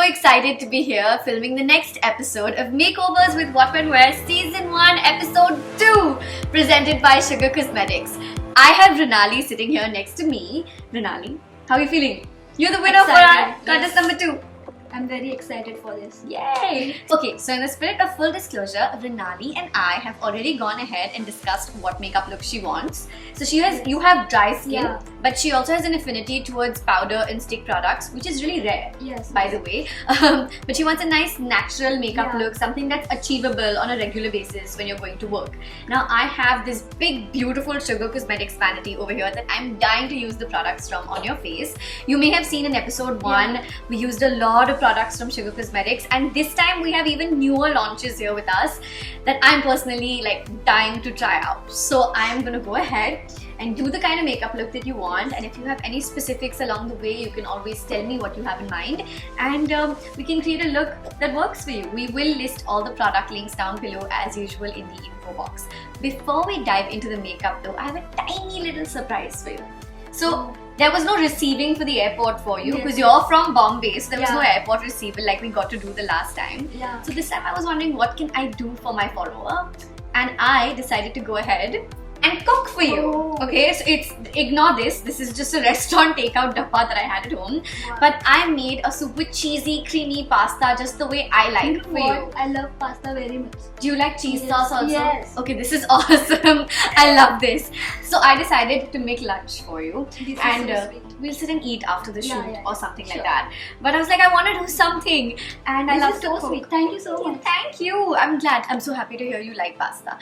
excited to be here filming the next episode of Makeovers with What One Wear Season 1 Episode 2 presented by Sugar Cosmetics. I have Vrunali sitting here next to me. Vrunali, how are you feeling? You're the winner for our contest number 2. I'm very excited for this. Yay! Okay, so in the spirit of full disclosure, Vrunali and I have already gone ahead and discussed what makeup look she wants. So you have dry skin, but she also has an affinity towards powder and stick products, which is really rare, by the way. But she wants a nice natural makeup look, something that's achievable on a regular basis when you're going to work. Now I have this big, beautiful Sugar Cosmetics vanity over here that I'm dying to use the products from on your face. You may have seen in episode 1, we used a lot of products from Sugar Cosmetics, and this time we have even newer launches here with us that I'm personally dying to try out. So I'm gonna go ahead and do the kind of makeup look that you want, and if you have any specifics along the way, you can always tell me what you have in mind, and we can create a look that works for you. We will list all the product links down below as usual in the info box. Before we dive into the makeup though, I have a tiny little surprise for you. So there was no receiving for the airport for you because you're from Bombay, so there was no airport receiver like we got to do the last time. So this time I was wondering, what can I do for my follower? And I decided to go ahead and cook for you. Okay, so ignore this. This is just a restaurant takeout dabba that I had at home. But I made a super cheesy, creamy pasta just the way I like for you. I love pasta very much. Do you like cheese sauce also? Yes. Okay, this is awesome. I love this. So I decided to make lunch for you. This and is so sweet. We'll sit and eat after the shoot or something like that. But I was like, I want to do something, and I love to cook. Sweet. Thank you so much. Thank you. I'm glad. I'm so happy to hear you like pasta.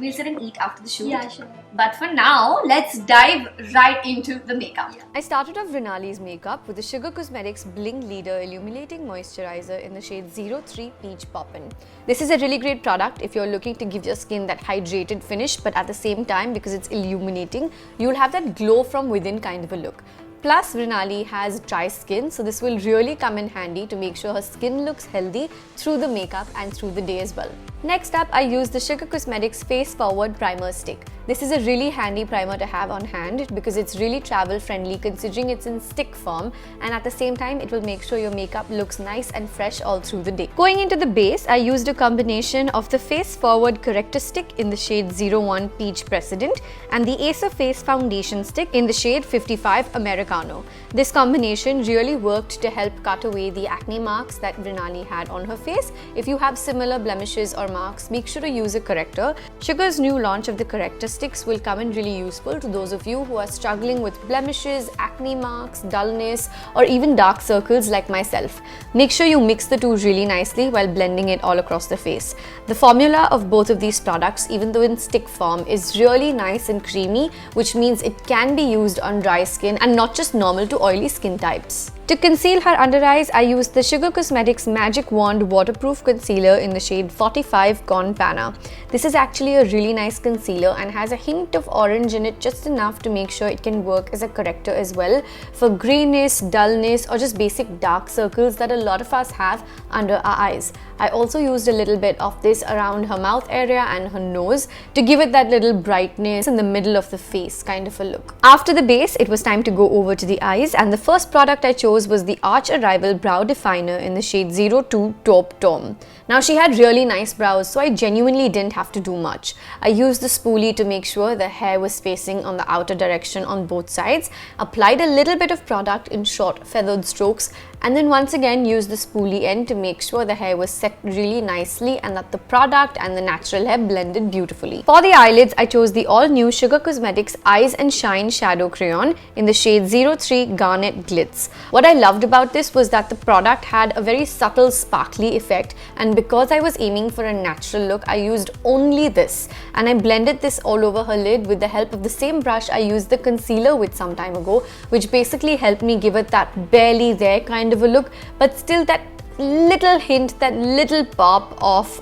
We'll sit and eat after the shoot. Yeah, sure. But for now, let's dive right into the makeup. I started off Vrunali's makeup with the Sugar Cosmetics Bling Leader Illuminating Moisturizer in the shade 03 Peach Poppin'. This is a really great product if you're looking to give your skin that hydrated finish, but at the same time, because it's illuminating, you'll have that glow from within kind of a look. Plus, Vrunali has dry skin, so this will really come in handy to make sure her skin looks healthy through the makeup and through the day as well. Next up, I used the Sugar Cosmetics Face Forward Primer Stick. This is a really handy primer to have on hand because it's really travel friendly considering it's in stick form, and at the same time it will make sure your makeup looks nice and fresh all through the day. Going into the base, I used a combination of the Face Forward Corrector Stick in the shade 01 Peach Precedent and the Acer Face Foundation Stick in the shade 55 Americano. This combination really worked to help cut away the acne marks that Vrunali had on her face. If you have similar blemishes or marks, make sure to use a corrector. Sugar's new launch of the corrector sticks will come in really useful to those of you who are struggling with blemishes, acne marks, dullness, or even dark circles like myself. Make sure you mix the two really nicely while blending it all across the face. The formula of both of these products, even though in stick form, is really nice and creamy, which means it can be used on dry skin and not just normal to oily skin types. To conceal her under eyes, I used the Sugar Cosmetics Magic Wand Waterproof Concealer in the shade 45 Con Panna. This is actually a really nice concealer and has a hint of orange in it, just enough to make sure it can work as a corrector as well for grayness, dullness, or just basic dark circles that a lot of us have under our eyes. I also used a little bit of this around her mouth area and her nose to give it that little brightness in the middle of the face kind of a look. After the base, it was time to go over to the eyes, and the first product I chose was the Arch Arrival Brow Definer in the shade 02 Taupe Tome. Now she had really nice brows, so I genuinely didn't have to do much. I used the spoolie to make sure the hair was facing on the outer direction on both sides, applied a little bit of product in short feathered strokes, and then once again used the spoolie end to make sure the hair was set really nicely and that the product and the natural hair blended beautifully. For the eyelids, I chose the all-new Sugar Cosmetics Eyes and Shine Shadow Crayon in the shade 03 Garnet Glitz. What I loved about this was that the product had a very subtle sparkly effect, and because I was aiming for a natural look, I used only this, and I blended this all over her lid with the help of the same brush I used the concealer with some time ago, which basically helped me give it that barely there kind of a look, but still that little hint, that little pop of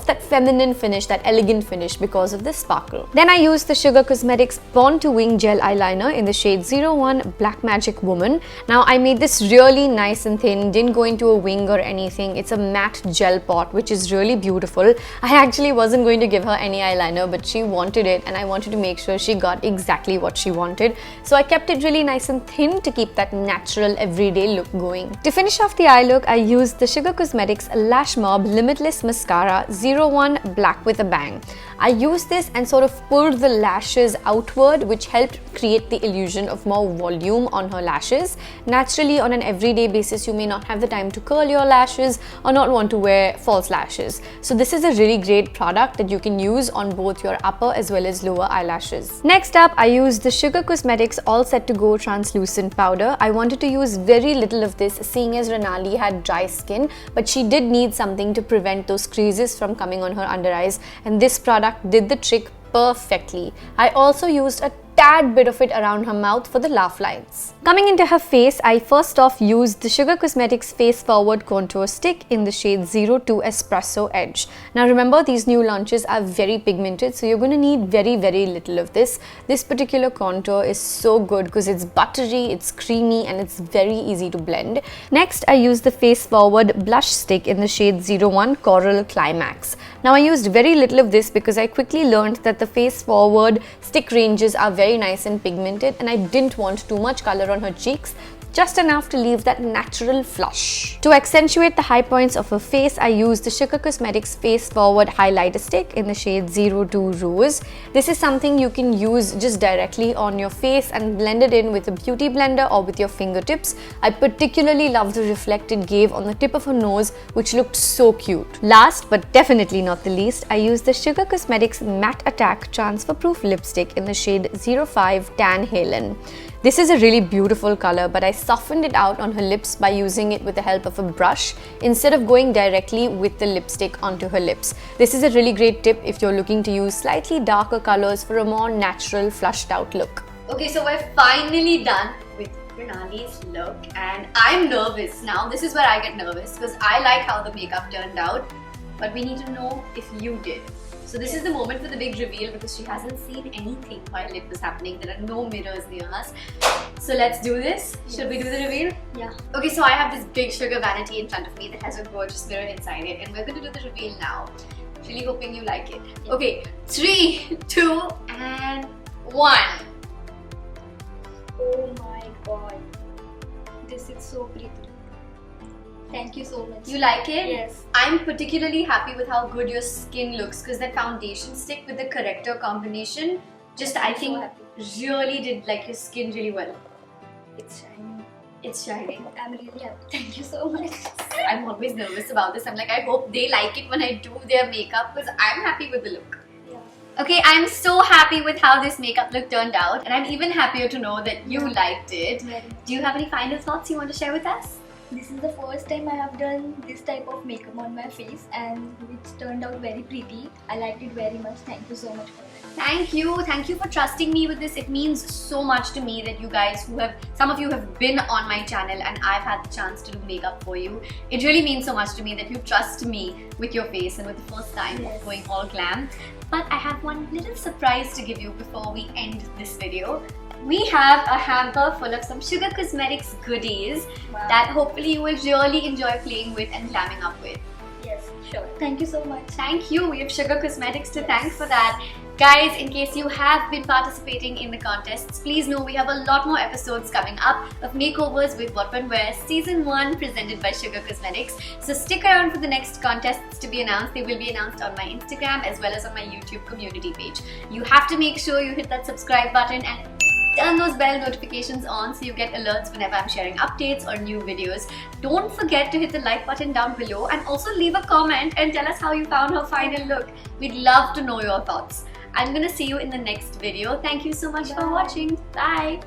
that feminine finish, that elegant finish because of this sparkle. Then I used the Sugar Cosmetics Born to Wing Gel Eyeliner in the shade 01 Black Magic Woman. Now I made this really nice and thin, didn't go into a wing or anything. It's a matte gel pot which is really beautiful. I actually wasn't going to give her any eyeliner, but she wanted it and I wanted to make sure she got exactly what she wanted. So I kept it really nice and thin to keep that natural everyday look going. To finish off the eye look, I used the Sugar Cosmetics Lash Mob Limitless Mascara 01 Black with a Bang. I used this and sort of pulled the lashes outward, which helped create the illusion of more volume on her lashes. Naturally, on an everyday basis, you may not have the time to curl your lashes or not want to wear false lashes. So this is a really great product that you can use on both your upper as well as lower eyelashes. Next up, I used the Sugar Cosmetics All Set to Go Translucent Powder. I wanted to use very little of this, seeing as Vrunali had dry skin, but she did need something to prevent those creases from coming on her under eyes, and this product did the trick perfectly. I also used a tad bit of it around her mouth for the laugh lines. Coming into her face, I first off used the Sugar Cosmetics Face Forward Contour Stick in the shade 02 Espresso Edge. Now remember, these new launches are very pigmented, so you're going to need very little of this. This particular contour is so good because it's buttery, it's creamy, and it's very easy to blend. Next, I used the Face Forward Blush Stick in the shade 01 Coral Climax. Now I used very little of this because I quickly learned that the Face Forward stick ranges are very nice and pigmented, and I didn't want too much color on her cheeks, just enough to leave that natural flush. To accentuate the high points of her face, I used the Sugar Cosmetics Face Forward Highlighter Stick in the shade 02 Rose. This is something you can use just directly on your face and blend it in with a beauty blender or with your fingertips. I particularly love the reflect it gave on the tip of her nose, which looked so cute. Last but definitely not the least, I used the Sugar Cosmetics Matte Attack Transfer Proof Lipstick in the shade 05 Tan Halen. This is a really beautiful color, but I softened it out on her lips by using it with the help of a brush instead of going directly with the lipstick onto her lips. This is a really great tip if you're looking to use slightly darker colors for a more natural, flushed out look. Okay, so we're finally done with Vrunali's look, and I'm nervous now. This is where I get nervous because I like how the makeup turned out, but we need to know if you did. So this is the moment for the big reveal because she hasn't seen anything while it was happening. There are no mirrors near us. So let's do this. Yes. Should we do the reveal? Yeah. Okay, so I have this big sugar vanity in front of me that has a gorgeous mirror inside it, and we're going to do the reveal now. Really hoping you like it. Yeah. Okay, 3, 2, and 1. Oh my god. This is so pretty. Thank you so much. You like it? Yes. I'm particularly happy with how good your skin looks because that foundation stick with the corrector combination just I think really did like your skin really well. It's shining. It's shining. I'm really happy. Thank you so much. I'm always nervous about this. I'm like, I hope they like it when I do their makeup because I'm happy with the look. Yeah. Okay, I'm so happy with how this makeup look turned out, and I'm even happier to know that you liked it. Very much. Do you have any final thoughts you want to share with us? This is the first time I have done this type of makeup on my face, and which turned out very pretty. I liked it very much. Thank you so much for that. Thank you for trusting me with this. It means so much to me that you guys some of you have been on my channel and I've had the chance to do makeup for you. It really means so much to me that you trust me with your face and with the first time Yes. of going all glam. But I have one little surprise to give you before we end this video. We have a hamper full of some Sugar Cosmetics goodies Wow. that hopefully you will really enjoy playing with and glamming up with. Yes, sure. Thank you so much. Thank you. We have Sugar Cosmetics to thank for that. Guys, in case you have been participating in the contests, please know we have a lot more episodes coming up of Makeovers with What One Wears Season 1 presented by Sugar Cosmetics. So stick around for the next contests to be announced. They will be announced on my Instagram as well as on my YouTube community page. You have to make sure you hit that subscribe button and turn those bell notifications on so you get alerts whenever I'm sharing updates or new videos. Don't forget to hit the like button down below and also leave a comment and tell us how you found her final look. We'd love to know your thoughts. I'm gonna see you in the next video. Thank you so much for watching. Bye!